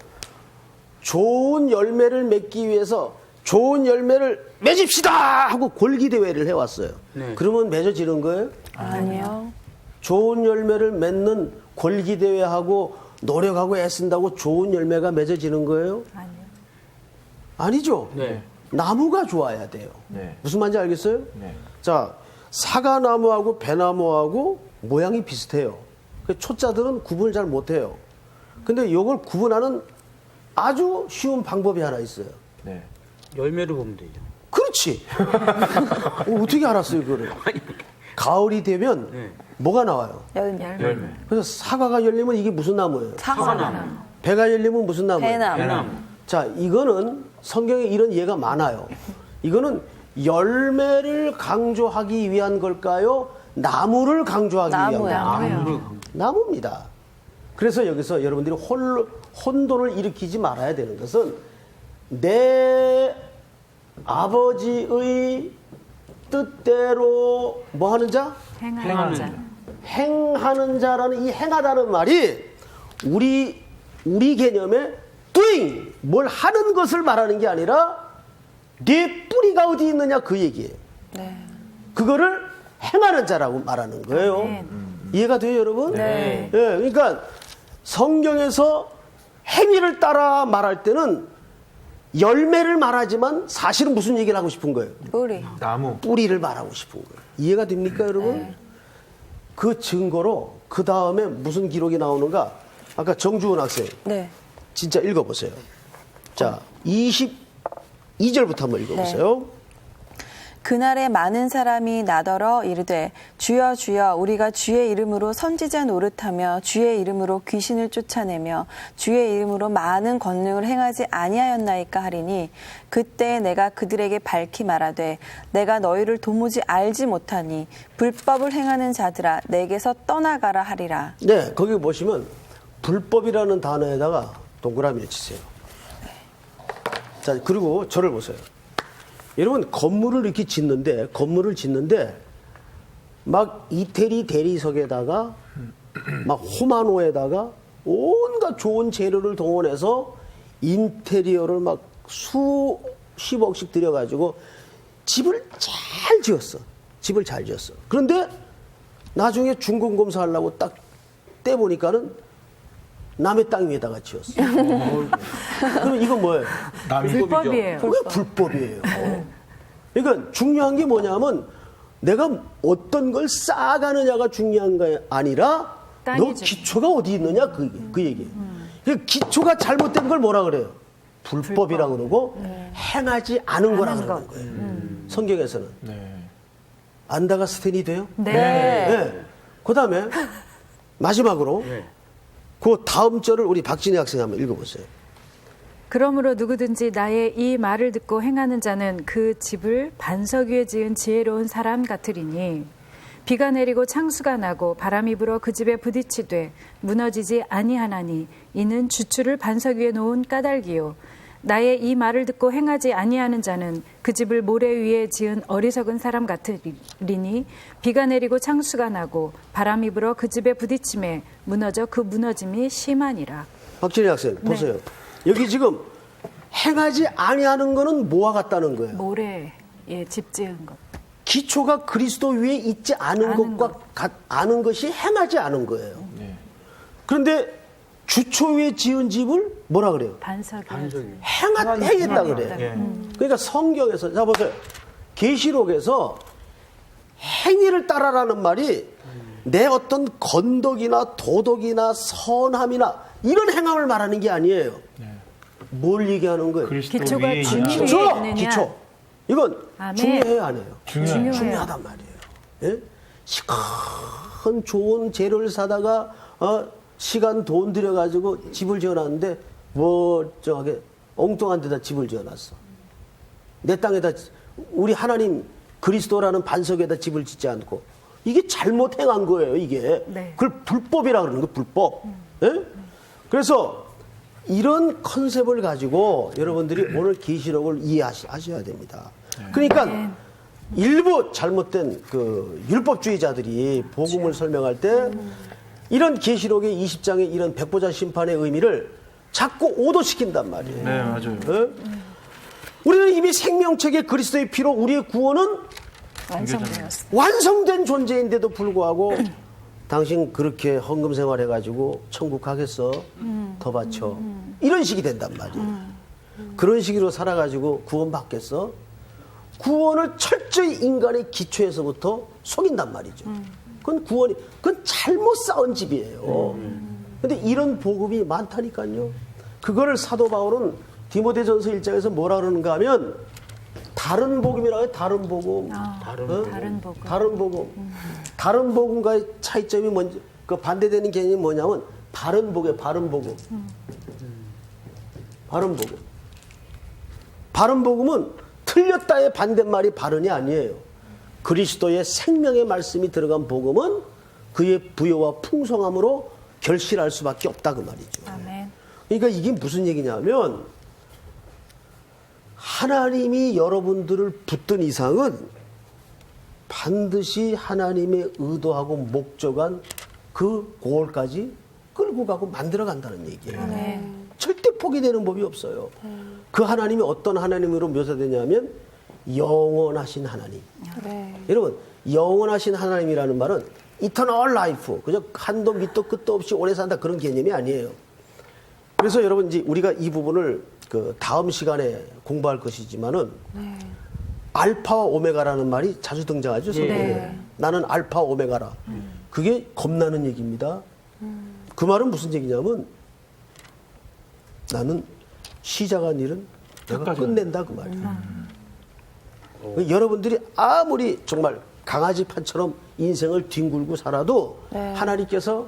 E: 좋은 열매를 맺기 위해서 좋은 열매를 맺읍시다 하고 골기대회를 해왔어요.
A: 네.
E: 그러면 맺어지는 거예요?
C: 아니요.
E: 좋은 열매를 맺는 골기대회하고 노력하고 애쓴다고 좋은 열매가 맺어지는 거예요?
G: 아니요.
E: 아니죠.
A: 네.
E: 나무가 좋아야 돼요.
B: 네.
E: 무슨 말인지 알겠어요?
B: 네.
E: 자, 사과나무하고 배나무하고 모양이 비슷해요. 그 초짜들은 구분을 잘 못해요. 근데 이걸 구분하는 아주 쉬운 방법이 하나 있어요.
B: 네.
A: 열매를 보면 되죠.
E: 그렇지. 어떻게 알았어요, 그거를? 가을이 되면
A: 네.
E: 뭐가 나와요?
C: 열매.
B: 열매.
E: 그래서 사과가 열리면 이게 무슨 나무예요?
C: 사과나무.
E: 배가 열리면 무슨 나무예요?
C: 배나무.
A: 배나무.
E: 자, 이거는 성경에 이런 예가 많아요. 이거는 열매를 강조하기 위한 걸까요? 나무를 강조하기
C: 나무야.
E: 위한 걸까요? 나무입니다. 그래서 여기서 여러분들이 혼돈을 일으키지 말아야 되는 것은 내 아버지의 뜻대로 뭐 하는 자?
G: 행하는 자.
E: 행하는 자라는 이 행하다는 말이 우리 개념에 doing 뭘 하는 것을 말하는 게 아니라 네 뿌리가 어디 있느냐 그 얘기예요.
C: 네.
E: 그거를 행하는 자라고 말하는 거예요. 이해가 돼요, 여러분?
C: 네.
E: 예, 그러니까 성경에서 행위를 따라 말할 때는 열매를 말하지만 사실은 무슨 얘기를 하고 싶은 거예요?
C: 뿌리.
B: 나무.
E: 뿌리를 말하고 싶은 거예요. 이해가 됩니까, 여러분? 그 증거로 그 다음에 무슨 기록이 나오는가? 아까 정주은 학생
C: 네.
E: 진짜 읽어보세요. 자, 22절부터 한번 읽어보세요.
C: 그날에 많은 사람이 나더러 이르되 주여 주여 우리가 주의 이름으로 선지자 노릇하며 주의 이름으로 귀신을 쫓아내며 주의 이름으로 많은 권능을 행하지 아니하였나이까 하리니 그때 내가 그들에게 밝히 말하되 내가 너희를 도무지 알지 못하니 불법을 행하는 자들아 내게서 떠나가라 하리라.
E: 네, 거기 보시면 불법이라는 단어에다가 동그라미를 치세요. 자, 그리고 저를 보세요. 여러분, 건물을 짓는데 막 이태리 대리석에다가 막 호마노에다가 온갖 좋은 재료를 동원해서 인테리어를 막 수십억씩 들여가지고 집을 잘 지었어. 그런데 나중에 준공검사하려고 딱 떼보니까는 남의 땅 위에다가 지었어. 그럼 이건 뭐예요?
G: 불법이에요.
E: 그게 불법이에요. 그러니까 중요한 게 뭐냐면 내가 어떤 걸 쌓아가느냐가 중요한 게 아니라 너
G: 땅이죠.
E: 기초가 어디 있느냐 그 얘기예요. 그러니까 기초가 잘못된 걸 뭐라 그래요? 불법이라 그러고 행하지 않은 거라 그러는 거예요. 성경에서는.
B: 네.
E: 안다가 스탠이 돼요?
G: 네.
E: 네. 그 다음에 마지막으로 그 다음 절을 우리 박진희 학생 한번 읽어보세요.
G: 그러므로 누구든지 나의 이 말을 듣고 행하는 자는 그 집을 반석 위에 지은 지혜로운 사람 같으리니 비가 내리고 창수가 나고 바람이 불어 그 집에 부딪히되 무너지지 아니하나니 이는 주추를 반석 위에 놓은 까닭이요 나의 이 말을 듣고 행하지 아니하는 자는 그 집을 모래 위에 지은 어리석은 사람 같으리니 비가 내리고 창수가 나고 바람이 불어 그 집에 부딪힘에 무너져 그 무너짐이 심하니라.
E: 박진희 학생 보세요. 여기 지금 행하지 아니하는 거는 뭐와 같다는 거예요?
G: 모래에 집 지은 것.
E: 기초가 그리스도 위에 있지 않은 것과 아는 것이 행하지 않은 거예요. 그런데 주초 위에 지은 집을 뭐라 그래요?
G: 반석이.
E: 행했다 그래요. 그러니까 성경에서 자 보세요. 계시록에서 행위를 따라라는 말이 내 어떤 건덕이나 도덕이나 선함이나 이런 행함을 말하는 게 아니에요. 뭘 얘기하는 거예요?
B: 그리스도
G: 기초가
B: 위에 있는
G: 중요해요.
E: 기초. 이건
G: 아멘.
E: 중요해요, 안 해요?
B: 중요해요.
E: 중요하단 말이에요. 예? 시큰 좋은 재료를 사다가 시간 돈 들여가지고 집을 지어놨는데 멀쩡하게 엉뚱한 데다 집을 지어놨어. 내 땅에다 우리 하나님 그리스도라는 반석에다 집을 짓지 않고 이게 잘못 행한 거예요. 이게
G: 네.
E: 그걸 불법이라 그러는 거예요. 불법. 예? 그래서 이런 컨셉을 가지고 여러분들이 오늘 계시록을 이해하셔야 됩니다. 그러니까 일부 잘못된 그 율법주의자들이 복음을 설명할 때 이런 계시록의 20장의 이런 백보자 심판의 의미를 자꾸 오도시킨단 말이에요.
B: 네, 맞아요.
E: 예? 우리는 이미 생명책의 그리스도의 피로 우리의 구원은
G: 완성되었습니다.
E: 완성된 존재인데도 불구하고 당신 그렇게 헌금 생활해가지고 천국 가겠어? 더 바쳐. 이런 식이 된단 말이에요. 그런 식으로 살아가지고 구원 받겠어? 구원을 철저히 인간의 기초에서부터 속인단 말이죠. 그건 잘못 쌓은 집이에요. 근데 이런 복음이 많다니까요. 그거를 사도 바울은 디모데전서 1장에서 뭐라 그러는가 하면 다른 복음이라고 해요. 다른 복음.
G: 다른 복음.
E: 다른 복음. 다른 복음과의 차이점이 뭔지, 그 반대되는 개념이 뭐냐면 바른 복음이에요. 바른 복음. 바른 복음. 바른 복음은 틀렸다의 반대말이 바른이 아니에요. 그리스도의 생명의 말씀이 들어간 복음은 그의 부여와 풍성함으로 결실할 수밖에 없다 그 말이죠.
G: 아멘.
E: 그러니까 이게 무슨 얘기냐면 하나님이 여러분들을 붙든 이상은 반드시 하나님의 의도하고 목적한 그 고을까지 끌고 가고 만들어 간다는 얘기예요. 절대 포기되는 법이 없어요. 그 하나님이 어떤 하나님으로 묘사되냐면 영원하신 하나님. 여러분 영원하신 하나님이라는 말은 eternal life, 그저 한도 밑도 끝도 없이 오래 산다 그런 개념이 아니에요. 그래서 여러분 이제 우리가 이 부분을 그 다음 시간에 공부할 것이지만은 알파와 오메가라는 말이 자주 등장하죠. 성경에. 나는 알파 오메가라. 그게 겁나는 얘기입니다. 그 말은 무슨 얘기냐면 나는 시작한 일은 내가 끝낸다 그 말이에요. 여러분들이 아무리 정말 강아지 판처럼 인생을 뒹굴고 살아도 하나님께서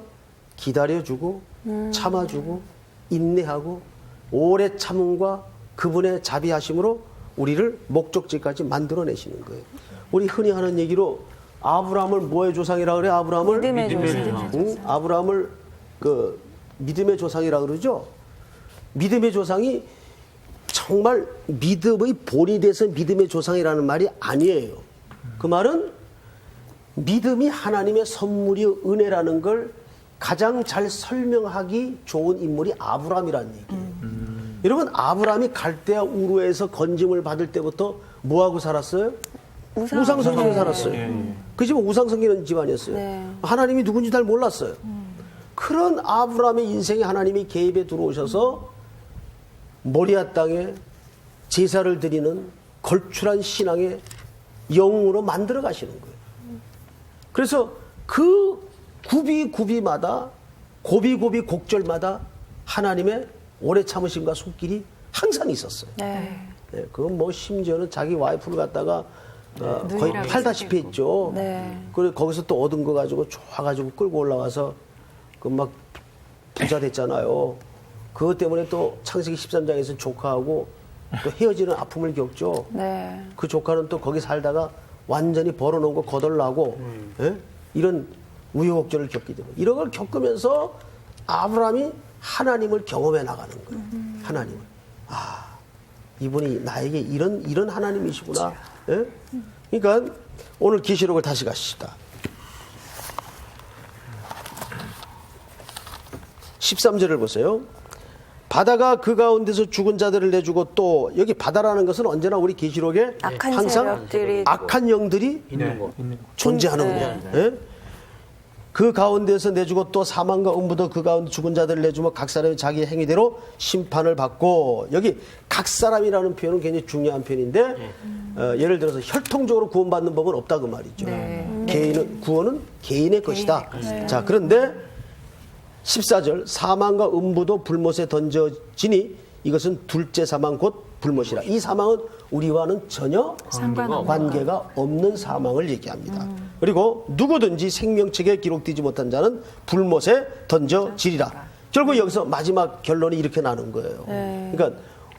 E: 기다려주고 참아주고 인내하고 오래 참음과 그분의 자비하심으로 우리를 목적지까지 만들어내시는 거예요. 우리 흔히 하는 얘기로 아브라함을 뭐의 조상이라 그래? 아브라함을
C: 믿음의 조상.
E: 아브라함을 그 믿음의 조상이라 그러죠. 믿음의 조상이 정말 믿음의 본이 돼서 믿음의 조상이라는 말이 아니에요. 그 말은 믿음이 하나님의 선물이요 은혜라는 걸 가장 잘 설명하기 좋은 인물이 아브라함이라는 얘기예요. 여러분 아브라함이 갈대아 우르에서 건짐을 받을 때부터 뭐하고 살았어요? 우상 섬기며 살았어요. 그 집은 우상 섬기는 집안이었어요. 하나님이 누군지 잘 몰랐어요. 그런 아브라함의 인생에 하나님이 개입에 들어오셔서 모리아 땅에 제사를 드리는 걸출한 신앙의 영웅으로 만들어 가시는 거예요. 그래서 그 구비마다 고비 곡절마다 하나님의 오래 참으심과 손길이 항상 있었어요. 네, 그건 뭐 심지어는 자기 와이프를 갖다가 거의 팔다시피 했죠. 그리고 거기서 또 얻은 거 가지고 좋아가지고 끌고 올라와서 그 막 부자 됐잖아요. 그것 때문에 또 창세기 13장에서 조카하고 또 헤어지는 아픔을 겪죠. 그 조카는 또 거기 살다가 완전히 벌어놓은 거 거덜나고 예? 이런 우여곡절을 겪게 되고 이런 걸 겪으면서 아브라함이 하나님을 경험해 나가는 거예요. 하나님을. 아, 이분이 나에게 이런 하나님이시구나. 예? 그러니까 오늘 계시록을 다시 가시다. 13절을 보세요. 바다가 그 가운데서 죽은 자들을 내주고 또 여기 바다라는 것은 언제나 우리 계시록에
C: 악한
E: 항상
C: 세력들이
E: 악한 영들이
A: 있는 거.
E: 존재하는 거예요. 예? 그 가운데서 내주고 또 사망과 음부도 그 가운데 죽은 자들을 내주며 각 사람이 자기 행위대로 심판을 받고 여기 각 사람이라는 표현은 굉장히 중요한 표현인데 예를 들어서 혈통적으로 구원받는 법은 없다 그 말이죠. 개인은 구원은 개인의 것이다. 자 그런데 14절 사망과 음부도 불못에 던져지니 이것은 둘째 사망 곧 불못이라. 이 사망은 우리와는 전혀 관계가 없는 사망을 얘기합니다. 그리고 누구든지 생명책에 기록되지 못한 자는 불못에 던져지리라. 결국 여기서 마지막 결론이 이렇게 나는 거예요. 그러니까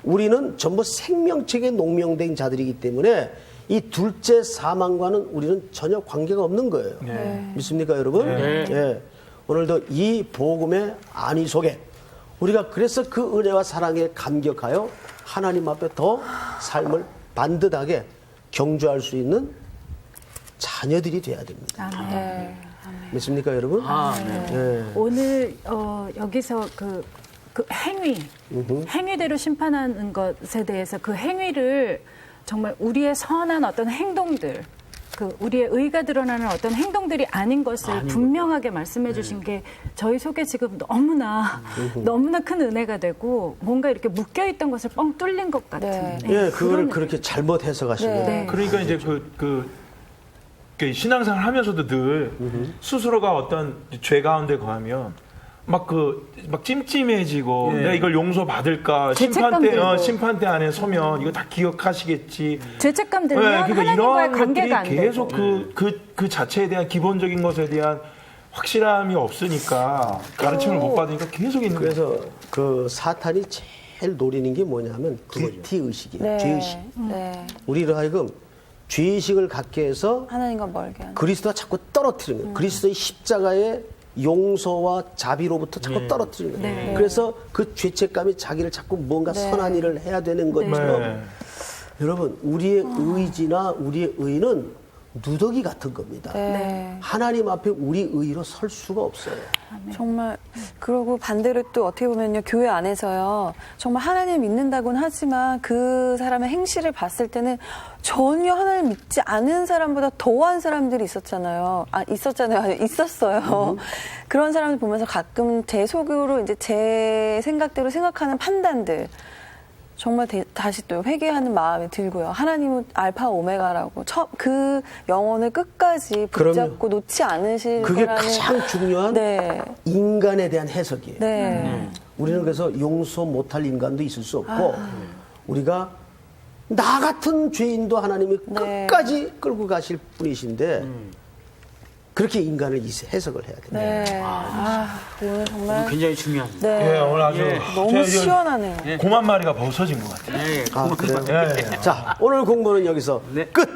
E: 우리는 전부 생명책에 농명된 자들이기 때문에 이 둘째 사망과는 우리는 전혀 관계가 없는 거예요. 믿습니까 여러분? 예. 오늘도 이 복음의 안위 속에 우리가 그래서 그 은혜와 사랑에 감격하여 하나님 앞에 더 삶을 반듯하게 경주할 수 있는 자녀들이 돼야 됩니다. 믿습니까 여러분? 네.
G: 오늘 여기서 그 행위대로 심판하는 것에 대해서 그 행위를 정말 우리의 선한 어떤 행동들, 그 우리의 의가 드러나는 어떤 행동들이 아닌 것을 분명하게 말씀해 주신 게 저희 속에 지금 너무나 큰 은혜가 되고 뭔가 이렇게 묶여있던 것을 뻥 뚫린 것 같은.
E: 예, 그거를 그렇게 잘못 해석하시면.
G: 네.
B: 그러니까 이제 그 신앙생활 하면서도 늘 스스로가 어떤 죄 가운데 거하면 막 찜찜해지고 내가 이걸 용서받을까 심판 때 안에 서면 이거 다 기억하시겠지.
G: 죄책감 들면
B: 그러니까
G: 하나님과의
B: 이런
G: 관계가 안
B: 것들이
G: 되고.
B: 계속 그 자체에 대한 기본적인 것에 대한 확실함이 없으니까 가르침을 못 받으니까 계속 있는 거예요.
E: 그래서 그 사탄이 제일 노리는 게 뭐냐면 길티 의식이에요. 죄의식. 우리를 하여금 죄의식을 갖게 해서
C: 하나님과 멀게 하는.
E: 그리스도가 자꾸 떨어뜨리는 거예요. 그리스도의 십자가의 용서와 자비로부터 자꾸 떨어뜨리는 거예요. 그래서 그 죄책감이 자기를 자꾸 뭔가 선한 일을 해야 되는 것처럼 여러분 우리의 의지나 우리의 의는 누더기 같은 겁니다. 하나님 앞에 우리 의로 설 수가 없어요.
C: 정말 그러고 반대로 또 어떻게 보면요 교회 안에서요 정말 하나님 믿는다고는 하지만 그 사람의 행실을 봤을 때는 전혀 하나님 믿지 않은 사람보다 더한 사람들이 있었잖아요. 있었어요. 그런 사람들 보면서 가끔 제 속으로 이제 제 생각대로 생각하는 판단들 정말 다시 또 회개하는 마음이 들고요. 하나님은 알파 오메가라고 그 영혼을 끝까지 붙잡고 놓지 않으실
E: 그게
C: 거라는
E: 가장 중요한 인간에 대한 해석이에요. 우리는 그래서 용서 못할 인간도 있을 수 없고 우리가 나 같은 죄인도 하나님이 끝까지 끌고 가실 분이신데 그렇게 인간을 해석을 해야 됩니다.
C: 오늘 정말
A: 굉장히 중요합니다.
B: 예, 오늘 아주
C: 너무 시원하네요.
B: 고만 마리가 벗어진 것 같아요.
E: 그래요? 자, 오늘 공부는 여기서 끝!